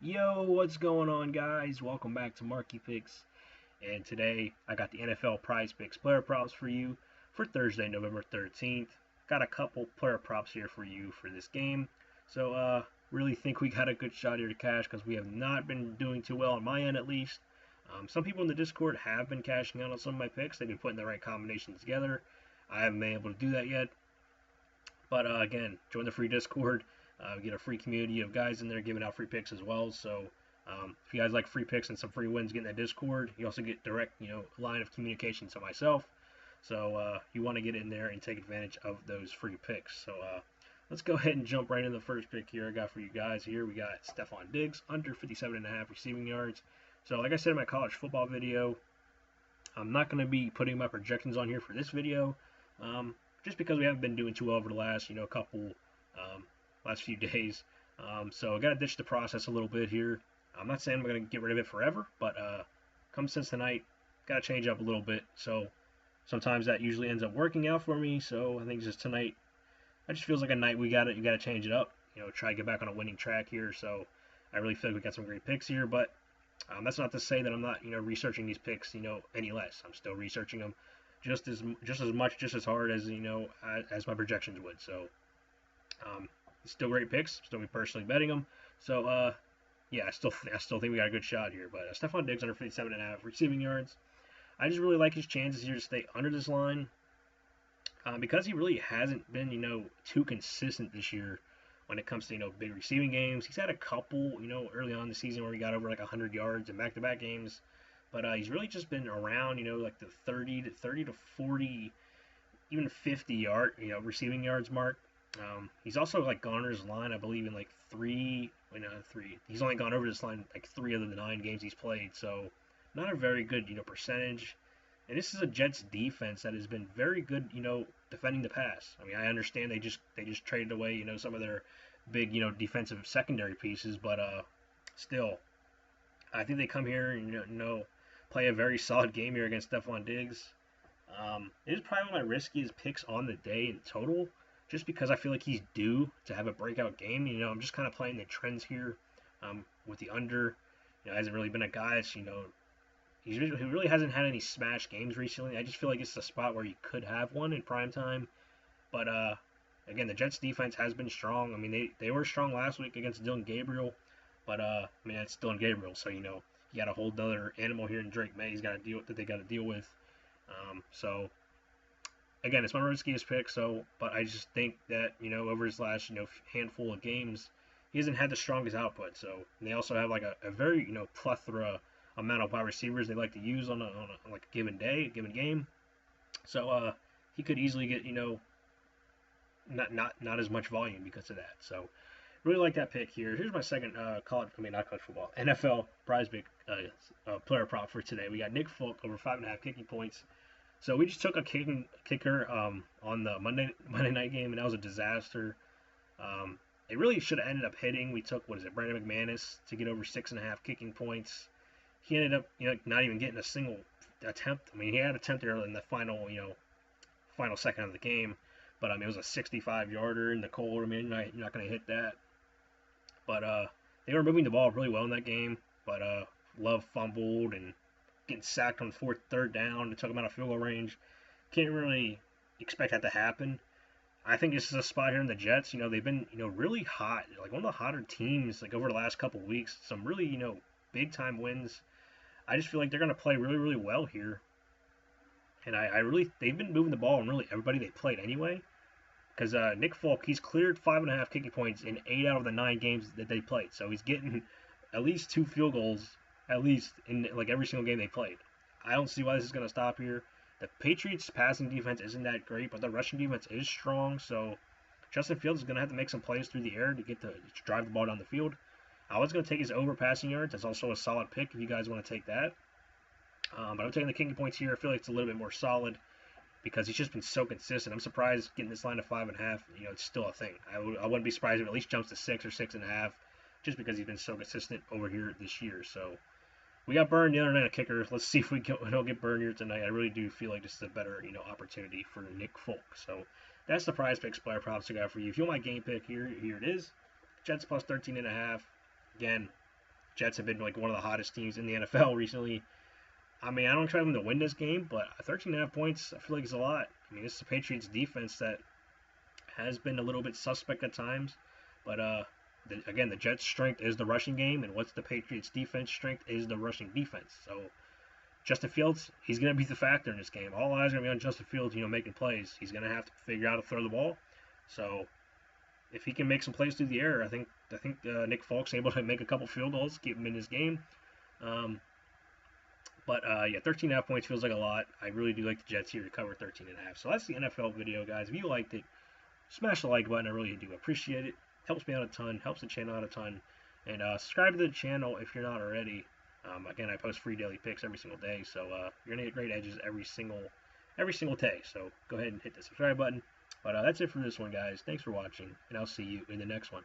Yo, what's going on, guys? Welcome back to Marky Picks. And today I got the NFL Prize Picks player props for you for Thursday, November 13th. Got a couple player props here for you for this game. So, really think we got a good shot here to cash because we have not been doing too well on my end, at least. Some people in the Discord have been cashing out on some of my picks. They've been putting the right combinations together. I haven't been able to do that yet. But again, join the free Discord. We get a free community of guys in there giving out free picks as well. So if you guys like free picks and some free wins, get in that Discord. You also get direct, line of communication to myself. So you want to get in there and take advantage of those free picks. So let's go ahead and jump right into the first pick here I got for you guys here. We got Stephon Diggs, under 57.5 receiving yards. So like I said in my college football video, I'm not going to be putting my projections on here for this video. Just because we haven't been doing too well over the last, last few days. So I got to ditch the process a little bit here. I'm not saying I'm going to get rid of it forever, but come since tonight, got to change up a little bit. So sometimes that usually ends up working out for me. So I think just tonight, it just feels like a night you got to change it up. Try to get back on a winning track here. So I really feel like we got some great picks here, but that's not to say that I'm not, researching these picks, any less. I'm still researching them just as much, just as hard as my projections would. So still great picks. Still be personally betting them. So yeah, I still think we got a good shot here. But Stephon Diggs under 57.5 receiving yards. I just really like his chances here to stay under this line because he really hasn't been too consistent this year when it comes to big receiving games. He's had a couple early on in the season where he got over like 100 yards in back-to-back games. But he's really just been around, like the 30 to 40, even 50 yard, receiving yards mark. He's also like gone over his line, I believe, in like three. He's only gone over this line like 3 of the 9 games he's played. So not a very good, percentage. And this is a Jets defense that has been very good, defending the pass. I mean, I understand they just traded away, some of their big, defensive secondary pieces, but still, I think they come here and play a very solid game here against Stephon Diggs. It is probably one of my riskiest picks on the day in total, just because I feel like he's due to have a breakout game. I'm just kind of playing the trends here with the under. Hasn't really been a guy that's, he really hasn't had any smash games recently. I just feel like it's a spot where he could have one in prime time. But again, the Jets defense has been strong. I mean, they were strong last week against Dylan Gabriel, but I mean, it's Dylan Gabriel, so you got a whole other animal here in Drake May. He's got to deal with that they got to deal with. So again, it's my riskiest pick. So, but I just think that over his last handful of games, he hasn't had the strongest output. So and they also have like a very plethora amount of wide receivers they like to use on like a given day, a given game. So he could easily get not as much volume because of that. So really like that pick here. Here's my second not college football, NFL prize pick player prop for today. We got Nick Folk over 5.5 kicking points. So we just took a kicker on the Monday night game, and that was a disaster. It really should have ended up hitting. We took Brandon McManus to get over 6.5 kicking points. He ended up not even getting a single attempt. I mean, he had attempted early in the final second of the game, but I mean it was a 65-yarder in the cold. I mean you're not going to hit that. But they were moving the ball really well in that game. But Love fumbled and getting sacked on third down. It took him out of field goal range. Can't really expect that to happen. I think this is a spot here in the Jets. They've been really hot, like one of the hotter teams like over the last couple of weeks. Some really big time wins. I just feel like they're going to play really really well here. And they've been moving the ball on really everybody they played anyway. Because Nick Folk, he's cleared 5.5 kicking points in 8 out of the 9 games that they played. So he's getting at least 2 field goals, at least in like every single game they played. I don't see why this is going to stop here. The Patriots' passing defense isn't that great, but the rushing defense is strong. So Justin Fields is going to have to make some plays through the air to drive the ball down the field. I was going to take his over passing yards. That's also a solid pick if you guys want to take that. But I'm taking the kicking points here. I feel like it's a little bit more solid because he's just been so consistent. I'm surprised getting this line to 5.5. It's still a thing. I wouldn't be surprised if it at least jumps to 6 or 6.5, just because he's been so consistent over here this year. So we got burned the other night a kicker. Let's see if we don't get burned here tonight. I really do feel like this is a better opportunity for Nick Folk. So that's the PrizePicks player props I got for you. If you want my game pick here it is. Jets plus 13.5. Again, Jets have been like one of the hottest teams in the NFL recently. I mean, I don't try them to win this game, but 13.5 points, I feel like is a lot. I mean, this is the Patriots defense that has been a little bit suspect at times, but again, the Jets' strength is the rushing game, and what's the Patriots' defense strength is the rushing defense. So Justin Fields, he's going to be the factor in this game. All eyes are going to be on Justin Fields, making plays. He's going to have to figure out how to throw the ball. So if he can make some plays through the air, I think Nick Folk's able to make a couple field goals, keep him in his game. But yeah, 13.5 points feels like a lot. I really do like the Jets here to cover 13.5. So that's the NFL video, guys. If you liked it, smash the like button. I really do appreciate it. Helps me out a ton. Helps the channel out a ton. And subscribe to the channel if you're not already. Again, I post free daily picks every single day, so you're gonna get great edges every single day. So go ahead and hit the subscribe button. But that's it for this one, guys. Thanks for watching, and I'll see you in the next one.